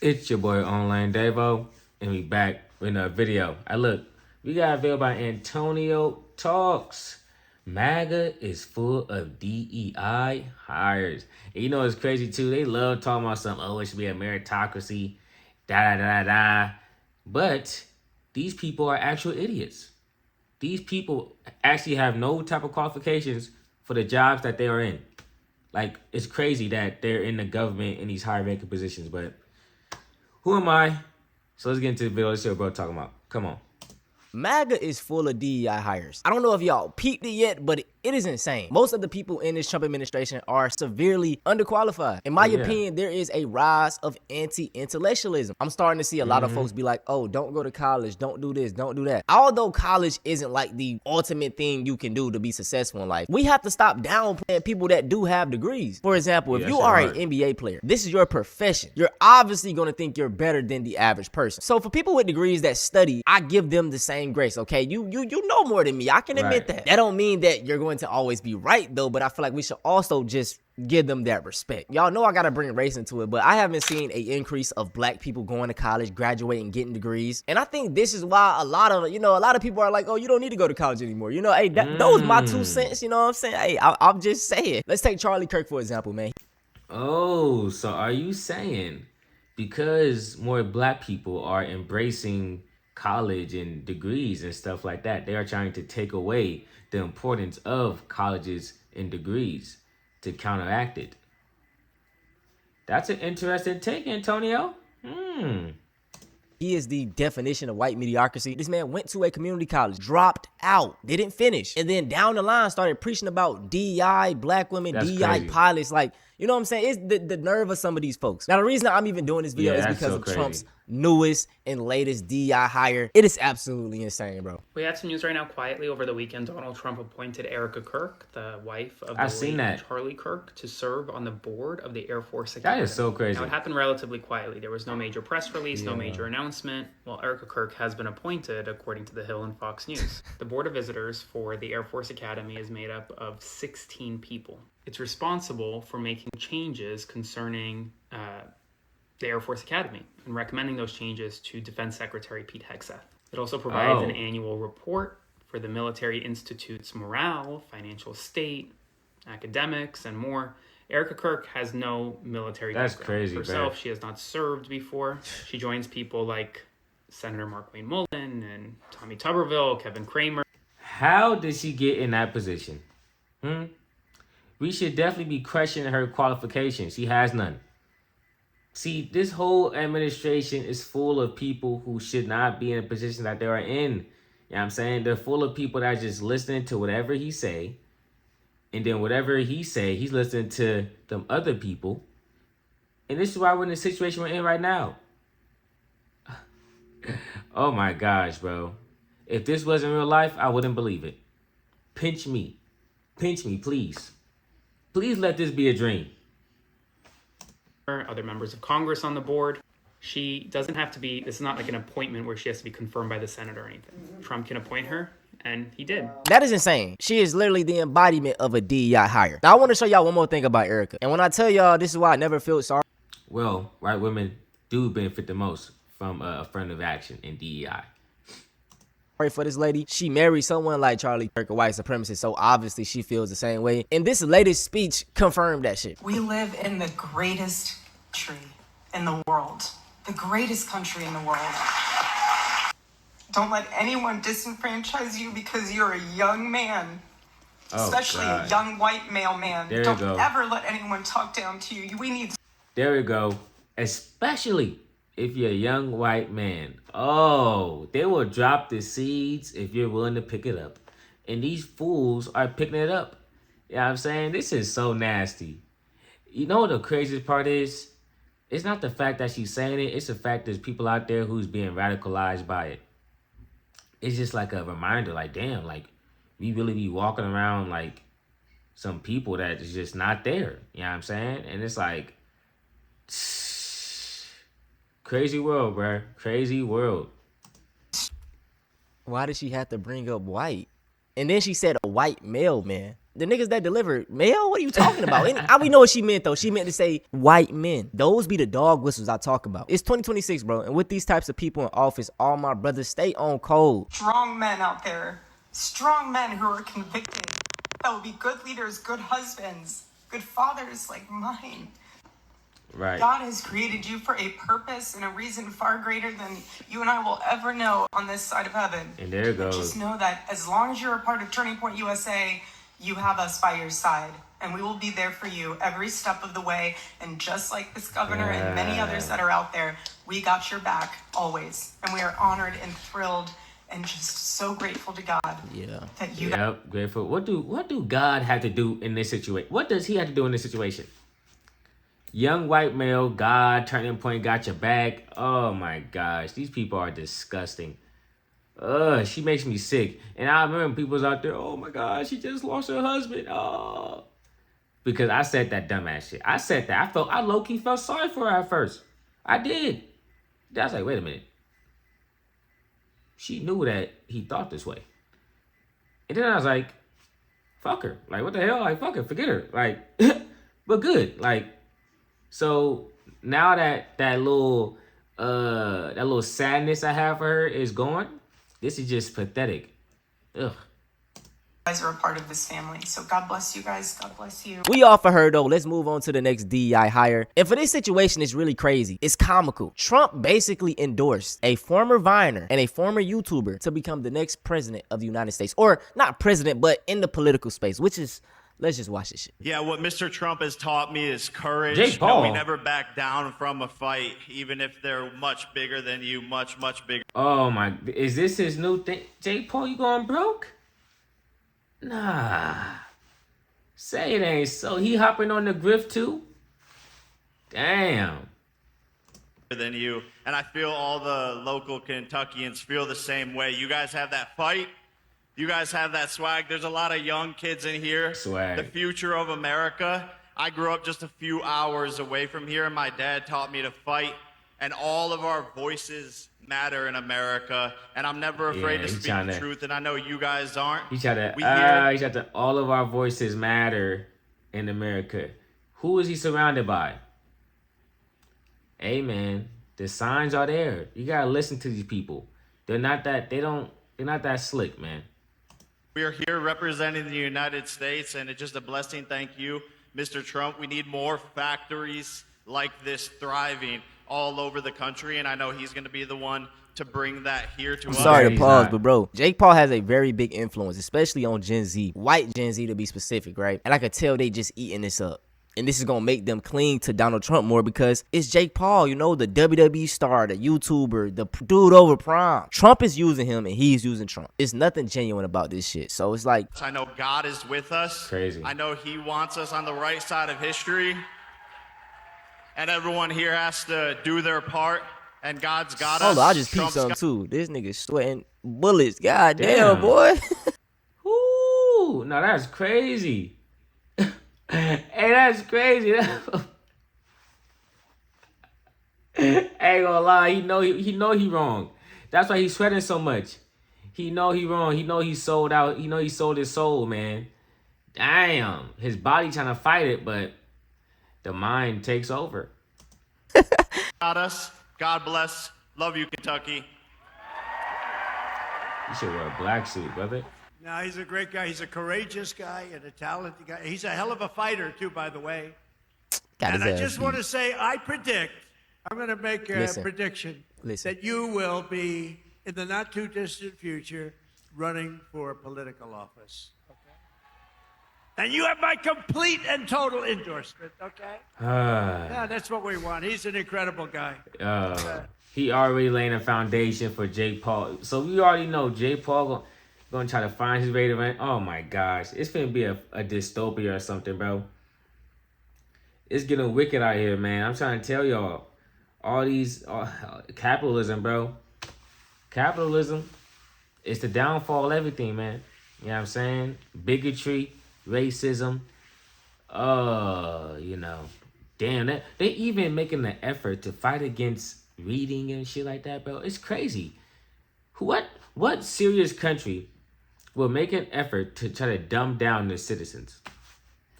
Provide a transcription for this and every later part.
It's your boy Online Davo, and we back with another video. Look, we got a video by Antonio Talks. MAGA is full of DEI hires. And you know it's crazy too. They love talking about something. Oh, it should be a meritocracy. Da da da da. But these people are actual idiots. These people actually have no type of qualifications for the jobs that they are in. Like, it's crazy that they're in the government in these high ranking positions, but who am I? So let's get into the video. Let's see what bro talking about. Come on. MAGA is full of DEI hires. I don't know if y'all peeped it yet, but it is insane. Most of the people in this Trump administration are severely underqualified. In my opinion, there is a rise of anti-intellectualism. I'm starting to see a lot of folks be like, oh, don't go to college, don't do this, don't do that. Although college isn't like the ultimate thing you can do to be successful in life, we have to stop downplaying people that do have degrees. For example, if you are an NBA player, this is your profession. You're obviously going to think you're better than the average person. So for people with degrees that study, I give them the same grace, okay? You know more than me. I can admit that. That don't mean that you're going to always be right, though, but I feel like we should also just give them that respect. Y'all know I gotta bring race into it, but I haven't seen an increase of black people going to college, graduating, getting degrees. And I think this is why a lot of people are like, oh, you don't need to go to college anymore. You know, hey, those my 2 cents, you know what I'm saying? Hey, I'm just saying. Let's take Charlie Kirk, for example, man. Oh, so are you saying because more black people are embracing college and degrees and stuff like that, they are trying to take away the importance of colleges and degrees to counteract it? That's an interesting take, Antonio. He is the definition of white mediocrity. This man went to a community college, dropped out, didn't finish, and then down the line started preaching about DEI, black women, That's DEI crazy. pilots. Like, you know what I'm saying? It's the nerve of some of these folks. Now, the reason I'm even doing this video is because of Trump's newest and latest DEI hire. It is absolutely insane, bro. We have some news right now. Quietly over the weekend, Donald Trump appointed Erica Kirk, the wife of the late Charlie Kirk, to serve on the board of the Air Force Academy. That is so crazy. Now, it happened relatively quietly. There was no major press release, no major announcement. Well, Erica Kirk has been appointed, according to The Hill and Fox News. The Board of Visitors for the Air Force Academy is made up of 16 people. It's responsible for making changes concerning the Air Force Academy and recommending those changes to Defense Secretary Pete Hegseth. It also provides an annual report for the Military Institute's morale, financial state, academics, and more. Erica Kirk has no military background. That's crazy, herself. She has not served before. She joins people like Senator Mark Wayne Mullen and Tommy Tuberville, Kevin Kramer. How did she get in that position? We should definitely be questioning her qualifications. She has none. See, this whole administration is full of people who should not be in a position that they are in. You know what I'm saying? They're full of people that are just listening to whatever he say. And then whatever he say, he's listening to them other people. And this is why we're in the situation we're in right now. Oh my gosh, bro. If this wasn't real life, I wouldn't believe it. Pinch me. Pinch me, please. Please let this be a dream. Other members of Congress on the board. She doesn't have to be, this is not like an appointment where she has to be confirmed by the Senate or anything. Trump can appoint her, and he did. That is insane. She is literally the embodiment of a DEI hire. Now, I want to show y'all one more thing about Erica. And when I tell y'all, this is why I never feel sorry. Well, white women do benefit the most from affirmative action in DEI. For this lady, she married someone like Charlie Kirk, a white supremacist, so obviously she feels the same way. And this latest speech confirmed that shit. We live in the greatest country in the world. The greatest country in the world. Don't let anyone disenfranchise you because you're a young man. Especially a young white male man. Don't ever let anyone talk down to you. We need... There we go. Especially if you're a young white man. Oh, they will drop the seeds if you're willing to pick it up. And these fools are picking it up. You know what I'm saying? This is so nasty. You know what the craziest part is? It's not the fact that she's saying it. It's the fact there's people out there who's being radicalized by it. It's just like a reminder, like, damn, like, we really be walking around like some people that is just not there. You know what I'm saying? And it's like, crazy world, bro. Crazy world. Why did she have to bring up white? And then she said a white male man. the niggas that delivered mail. What are you talking about? And we know what she meant though. She meant to say white men. Those be the dog whistles I talk about. It's 2026, bro, and with these types of people in office, all my brothers stay on code. Strong men out there, strong men who are convicted, that will be good leaders, good husbands, good fathers like mine. Right. God has created you for a purpose and a reason far greater than you and I will ever know on this side of heaven. And there it goes. Just know that as long as you're a part of Turning Point USA, you have us by your side. And we will be there for you every step of the way. And just like this governor and many others that are out there, we got your back always. And we are honored and thrilled and just so grateful to God. Yeah. That you Yep, grateful. What do God have to do in this situation? What does he have to do in this situation? Young white male, God, Turning Point, got your back. Oh my gosh, these people are disgusting. She makes me sick. And I remember people was out there, oh my gosh, she just lost her husband. Oh. Because I said that dumbass shit. I said that. I low-key felt sorry for her at first. I did. I was like, wait a minute. She knew that he thought this way. And then I was like, fuck her. Like, what the hell? Like, fuck her. Forget her. Like, but good. Like, so now that little sadness I have for her is gone, this is just pathetic. Ugh. guys are a part of this family. So God bless you guys. God bless you. We all for her though. Let's move on to the next DEI hire. And for this situation, it's really crazy. It's comical. Trump basically endorsed a former Viner and a former YouTuber to become the next president of the United States. Or not president, but in the political space, which is, let's just watch this shit. Yeah, what Mr. Trump has taught me is courage. Jake Paul. We never back down from a fight, even if they're much bigger than you, much bigger. Oh my, is this his new thing? Jake Paul, you going broke? Nah. Say it ain't so. He hopping on the grift too? Damn. Than you. And I feel all the local Kentuckians feel the same way. You guys have that fight. You guys have that swag. There's a lot of young kids in here. Swag. The future of America. I grew up just a few hours away from here, and my dad taught me to fight. And all of our voices matter in America. And I'm never afraid to speak the truth, and I know you guys aren't. He tried to, all of our voices matter in America. Who is he surrounded by? Hey, man, the signs are there. You got to listen to these people. They're not that slick, man. We are here representing the United States, and it's just a blessing. Thank you, Mr. Trump. We need more factories like this thriving all over the country, and I know he's going to be the one to bring that here to us. I'm sorry to pause, but bro, Jake Paul has a very big influence, especially on Gen Z, white Gen Z to be specific, right? And I could tell they just eating this up. And this is going to make them cling to Donald Trump more because it's Jake Paul, you know, the WWE star, the YouTuber, the dude over Prime. Trump is using him and he's using Trump. It's nothing genuine about this shit. So it's like, I know God is with us. Crazy. I know he wants us on the right side of history. And everyone here has to do their part. And God's got us. Hold on, I just peeped something too. This nigga sweating bullets. God damn, boy. Ooh, no, that's crazy. Hey, that's crazy. Ain't gonna lie, he know he wrong. That's why he's sweating so much. He know he wrong. He know he sold out. He know he sold his soul, man. Damn, his body trying to fight it, but the mind takes over. Got us. God bless. Love you, Kentucky. You should wear a black suit, brother. No, he's a great guy. He's a courageous guy and a talented guy. He's a hell of a fighter, too, by the way. And I just want to say, I'm going to make a prediction that you will be, in the not-too-distant future, running for political office. Okay? And you have my complete and total endorsement, okay? Yeah, that's what we want. He's an incredible guy. He already laying a foundation for Jake Paul. So we already know Jake Paul gonna try to find his way to run. Oh my gosh, it's gonna be a dystopia or something, bro. It's getting wicked out here, man. I'm trying to tell y'all, all these capitalism, bro. Capitalism is the downfall of everything, man. You know what I'm saying? Bigotry, racism. You know, damn that they even making the effort to fight against reading and shit like that, bro. It's crazy. What serious country will make an effort to try to dumb down their citizens.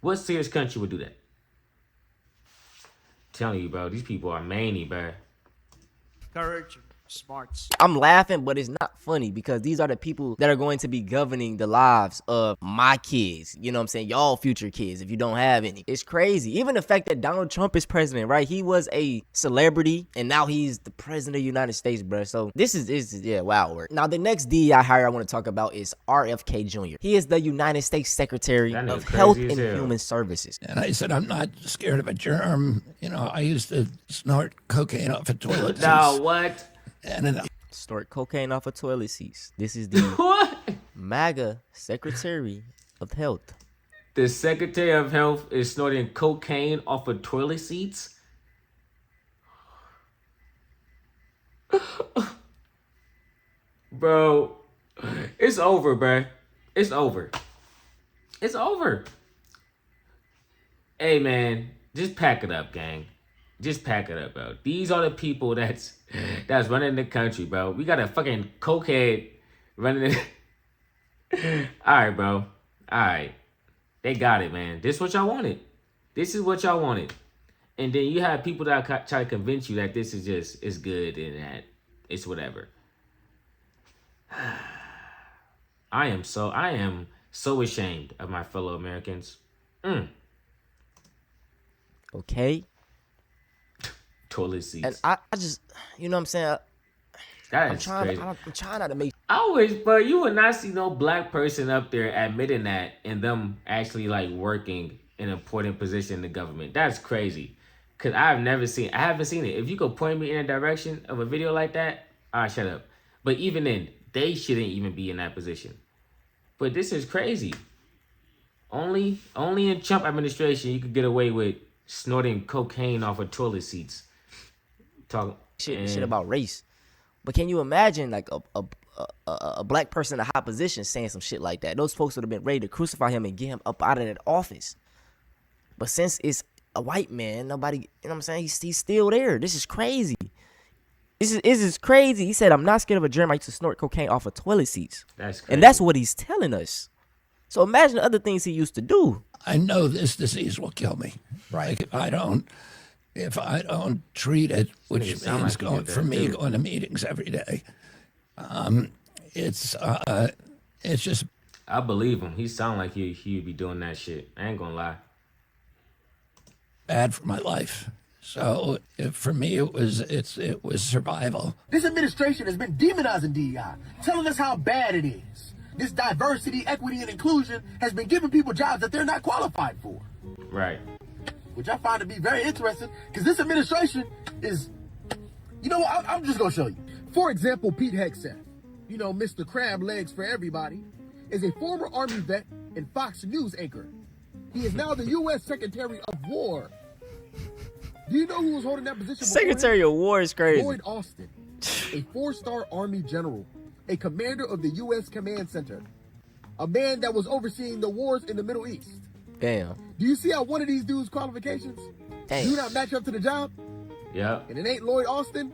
What serious country would do that? I'm telling you, bro, these people are many, bro. Courage, smarts. I'm laughing, but it's not funny because these are the people that are going to be governing the lives of my kids. You know what I'm saying? Y'all future kids, if you don't have any. It's crazy. Even the fact that Donald Trump is president, right? He was a celebrity and now he's the president of the United States, bro. So this is wow work. Now, the next DEI hire I want to talk about is RFK Jr. He is the United States Secretary of Health and Human Services. And I said, I'm not scared of a germ. You know, I used to snort cocaine off a toilet. No, what? And Snort cocaine off of toilet seats. This is the What? MAGA Secretary of Health. The Secretary of Health is snorting cocaine off of toilet seats? Bro, it's over, bro. It's over. It's over. Hey, man, just pack it up, gang. Just pack it up, bro. These are the people that's running the country, bro. We got a fucking cokehead running it. All right, bro. All right. They got it, man. This is what y'all wanted. This is what y'all wanted. And then you have people that try to convince you that this is just, it's good and that it's whatever. I am so ashamed of my fellow Americans. Okay. Toilet seats. And I just, you know what I'm saying? That is crazy. I'm trying not to make. I wish, but you would not see no black person up there admitting that and them actually like working in an important position in the government. That's crazy. Cause I haven't seen it. If you could point me in a direction of a video like that, shut up. But even then, they shouldn't even be in that position. But this is crazy. Only in Trump administration you could get away with snorting cocaine off of toilet seats. Talk shit about race. But can you imagine like a black person in a high position saying some shit like that? Those folks would have been ready to crucify him and get him up out of that office. But since it's a white man, nobody, you know what I'm saying? He's still there. This is crazy. This is crazy. He said, I'm not scared of a germ. I used to snort cocaine off of toilet seats. That's crazy. And that's what he's telling us. So imagine the other things he used to do. I know this disease will kill me. Right. If I don't treat it, which means going to meetings every day. It's just. I believe him. He sound like he'd be doing that shit. I ain't gonna lie. Bad for my life. So for me, it was survival. This administration has been demonizing DEI, telling us how bad it is. This diversity, equity, and inclusion has been giving people jobs that they're not qualified for. Right. Which I find to be very interesting, because this administration is, you know what, I'm just going to show you. For example, Pete Hegseth, you know, Mr. Crab Legs for everybody, is a former Army vet and Fox News anchor. He is now the U.S. Secretary of War. Do you know who was holding that position before Secretary him? of War is crazy. Lloyd Austin, a 4-star Army general, a commander of the U.S. Command Center, a man that was overseeing the wars in the Middle East. Damn. Do you see how one of these dudes' qualifications do not match up to the job? Yeah. And it ain't Lloyd Austin?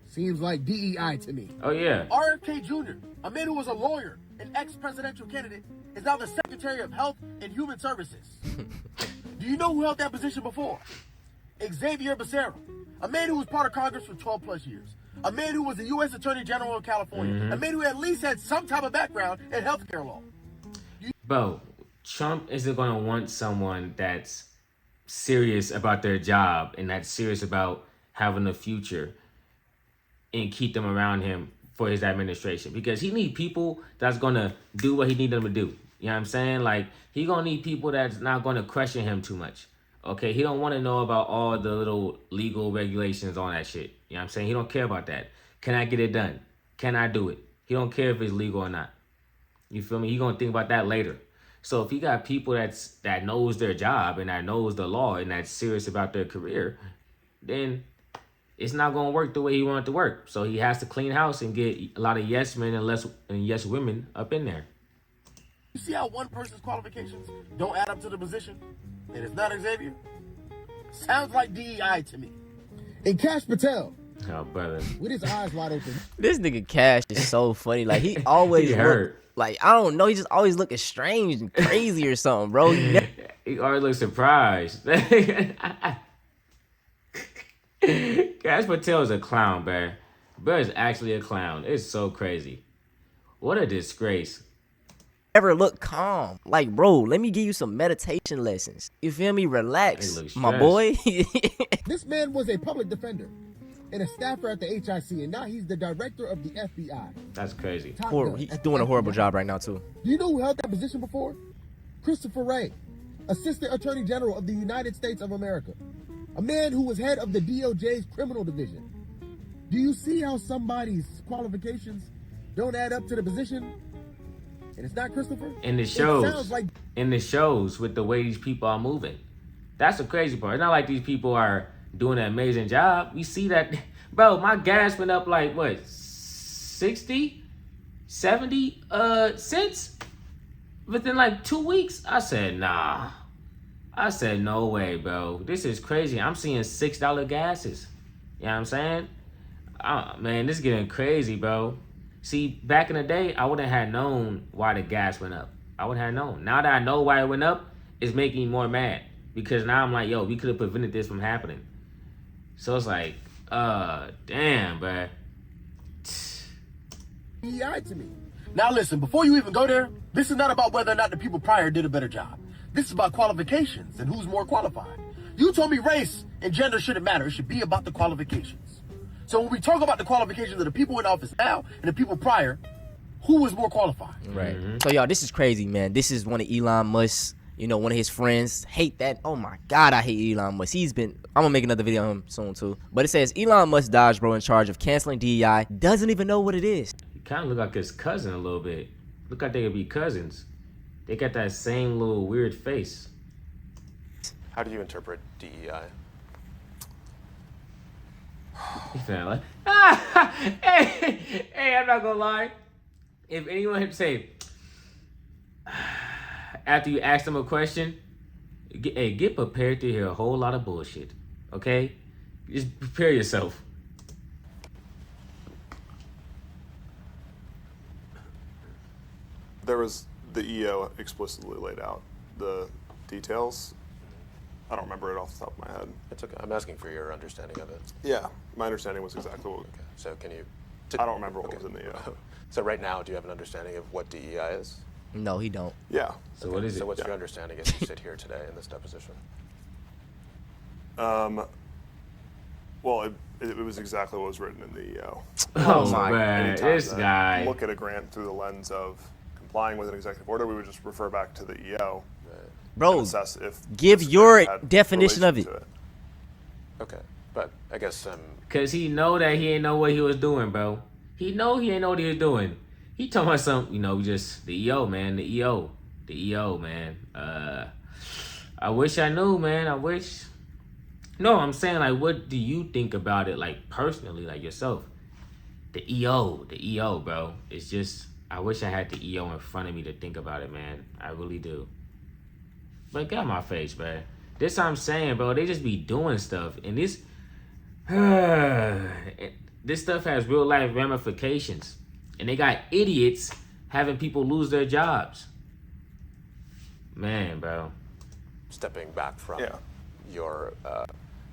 Seems like DEI to me. Oh, yeah. RFK Jr., a man who was a lawyer, an ex-presidential candidate, is now the Secretary of Health and Human Services. Do you know who held that position before? Xavier Becerra, a man who was part of Congress for 12 plus years. A man who was the U.S. Attorney General of California. A man who at least had some type of background in healthcare law. Bro, Trump isn't going to want someone that's serious about their job and that's serious about having a future and keep them around him for his administration. Because he need people that's going to do what he need them to do. You know what I'm saying? Like, he going to need people that's not going to question him too much. Okay, he don't want to know about all the little legal regulations on that shit. You know what I'm saying? He don't care about that. Can I get it done? Can I do it? He don't care if it's legal or not. You feel me? He gonna think about that later. So if you got people that knows their job and that knows the law and that's serious about their career, then it's not gonna work the way he wanted to work. So he has to clean house and get a lot of yes men and yes women up in there. You see how one person's qualifications don't add up to the position? And it's not Xavier? Sounds like DEI to me. And Kash Patel, Oh, brother. With his eyes wide open. This nigga Cash is so funny. Like, he always He hurt. Like, I don't know. He just always looking strange and crazy or something, bro. He always looks surprised. Cash Patel is a clown, man. Bro is actually a clown. It's so crazy. What a disgrace. Never look calm. Like, bro, let me give you some meditation lessons. You feel me? Relax, my boy. This man was a public defender and a staffer at the HIC, and now he's the director of the FBI. That's crazy. He's doing a horrible job right now, too. Do you know who held that position before? Christopher Wray, Assistant Attorney General of the United States of America. A man who was head of the DOJ's criminal division. Do you see how somebody's qualifications don't add up to the position? And it's not Christopher? And it shows. And it shows with the way these people are moving. That's the crazy part. It's not like these people are doing an amazing job. We see that, bro, my gas went up like, what, 60, 70 cents within like 2 weeks? I said, nah. I said, no way, bro. This is crazy. I'm seeing $6 gases. You know what I'm saying? Man, this is getting crazy, bro. See, back in the day, I wouldn't have known why the gas went up. I wouldn't have known. Now that I know why it went up, it's making me more mad. Because now I'm like, yo, we could have prevented this from happening. So it's like, damn, bro. DEI to me. Now listen, before you even go there, this is not about whether or not the people prior did a better job. This is about qualifications and who's more qualified. You told me race and gender shouldn't matter. It should be about the qualifications. So when we talk about the qualifications of the people in office now and the people prior, who was more qualified? Right. So, y'all, this is crazy, man. This is one of Elon Musk's, one of his friends. Hate that. Oh, my God, I hate Elon Musk. I'm going to make another video on him soon, too. But it says, Elon Musk dodge bro in charge of canceling DEI. Doesn't even know what it is. He kind of look like his cousin a little bit. Look like they could be cousins. They got that same little weird face. How do you interpret DEI? He felt like, hey, I'm not gonna lie. If anyone had to say, after you ask them a question, get prepared to hear a whole lot of bullshit. Okay? Just prepare yourself. There was the EO explicitly laid out the details. I don't remember it off the top of my head. It's okay. I'm asking for your understanding of it. Yeah, my understanding was exactly what. Okay. So can you? I don't remember what was in the EO. So right now, do you have an understanding of what DEI is? No, he don't. Yeah. So what is it? So what's your understanding as you sit here today in this deposition? Well, it was exactly what was written in the EO. Oh my God, this guy. Look at a grant through the lens of complying with an executive order, we would just refer back to the EO. Bro, assess if give your definition of it. Okay, but I guess cause he know that he ain't know what he was doing, bro. He ain't know what he was doing. He talking about something, just the EO, man, the EO, man. I wish I knew, man. I wish. No, I'm saying, like, what do you think about it, like, personally, like, yourself? The EO, bro. It's just, I wish I had the EO in front of me to think about it, man. I really do. But get out my face, man. This I'm saying, bro. They just be doing stuff. And this stuff has real life ramifications. And they got idiots having people lose their jobs. Man, bro. Stepping back from your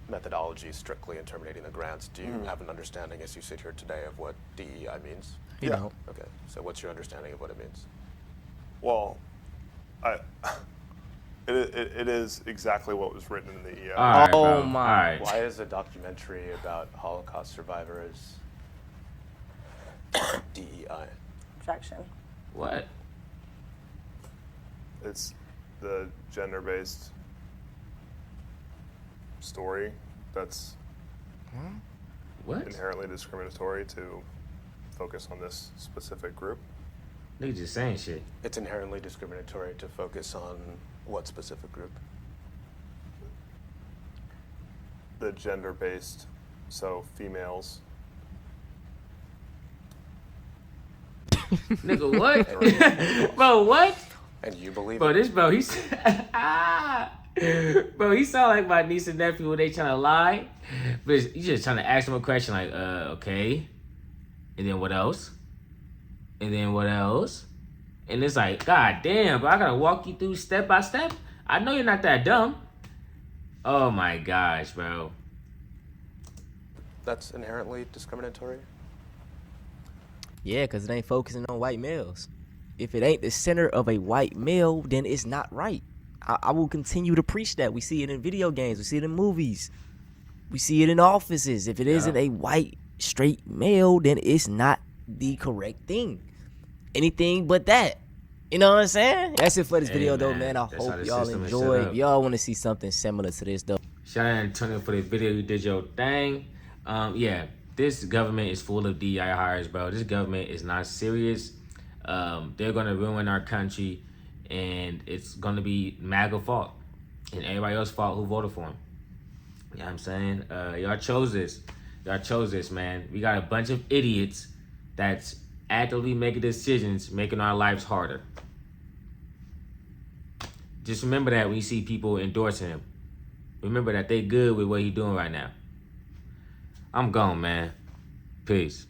methodology strictly in terminating the grants, do you have an understanding as you sit here today of what DEI means? Yeah. Okay, so what's your understanding of what it means? Well, it is exactly what was written in the EO. Right, oh my! All right. Why is a documentary about Holocaust survivors DEI? Objection. What? It's the gender-based story that's What? inherently discriminatory to focus on this specific group. They just saying shit. It's inherently discriminatory to focus on what specific group? The gender-based, so females. Nigga, what? Bro, what? And you believe Bro, it? this bro, he's Bro, he sound like my niece and nephew when they trying to lie. But you just trying to ask them a question like, okay. And then what else? And then what else? And it's like, God damn, bro, I gotta walk you through step by step. I know you're not that dumb. Oh my gosh, bro. That's inherently discriminatory? Yeah, because it ain't focusing on white males. If it ain't the center of a white male, then it's not right. I will continue to preach that. We see it in video games. We see it in movies. We see it in offices. If it isn't a white, straight male, then it's not the correct thing. Anything but that. You know what I'm saying? That's it for this video, though, man. I hope y'all enjoy. If y'all want to see something similar to this, though. Shout out to Antonio for this video. You did your thing. Yeah, this government is full of DEI hires, bro. This government is not serious. They're going to ruin our country, and it's going to be MAGA fault and everybody else's fault who voted for him. You know what I'm saying? Y'all chose this. Y'all chose this, man. We got a bunch of idiots that's actively making decisions, making our lives harder. Just remember that when you see people endorsing him. Remember that they good with what he's doing right now. I'm gone, man. Peace.